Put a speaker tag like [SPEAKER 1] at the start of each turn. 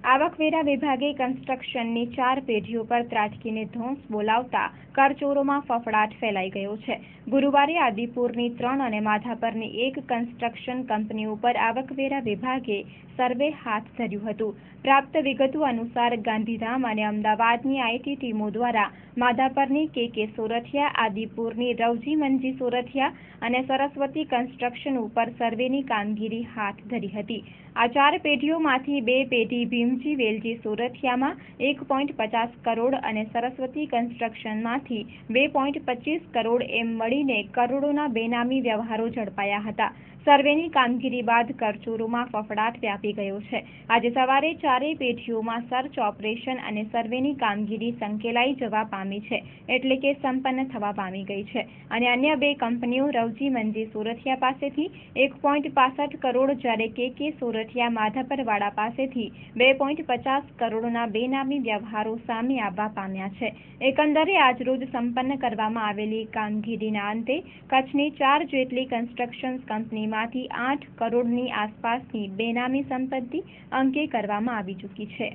[SPEAKER 1] આવકવેરા વિભાગે કન્સ્ટ્રક્શનની 4 પેઢીઓ પર ત્રાટકીને ધોંસ બોલાવતા કરચોરોમાં ફફડાટ ફેલાઈ ગયો છે। ગુરુવારે આદિપુરની 3 અને માધાપરની 1 કન્સ્ટ્રક્શન કંપનીઓ પર આવકવેરા વિભાગે સર્વે હાથ ધર્યું હતું। પ્રાપ્ત વિગતો અનુસાર ગાંધીધામ અને અમદાવાદની આઈટી ટીમો દ્વારા માધાપરની કે સોરઠિયા, આદિપુરની રવજી મંજી સોરઠિયા અને સરસ્વતી કન્સ્ટ્રક્શન ઉપર સર્વેની કામગીરી હાથ ધરી હતી। આ 4 પેઢીઓમાંથી 2 પેઢી ભીમજી વેલજી સોરઠિયામાં 1.50 કરોડ અને સરસ્વતી કન્સ્ટ્રક્શનમાંથી 2.25 કરોડ એમ મળીને કરોડોના બેનામી વ્યવહારો ઝડપાયા હતા। સર્વેની કામગીરી બાદ કરચોરોમાં ફફડાટ વ્યાપી ગયો છે। આજે સવારે 4 પેઢીઓમાં સર્ચ ઓપરેશન અને સર્વેની કામગીરી સંકેલાઈ જવા પામી છે, એટલે કે સંપન્ન થવા પામી ગઈ છે અને અન્ય 2 કંપનીઓ રવજી મંજી સોરઠિયા પાસેથી 1.65 કરોડ જ્યારે કે સોરઠિયા માધાપરવાડા પાસેથી 2.50 કરોડના બેનામી વ્યવહારો સામે આવવા પામ્યા છે। એકંદરે આજરોજ સંપન્ન કરવામાં આવેલી કામગીરીના અંતે કચ્છની 4 જેટલી કન્સ્ટ્રક્શન કંપનીમાંથી 8 કરોડની આસપાસની બેનામી સંપત્તિ અંકે કરવામાં આવી ચૂકી છે।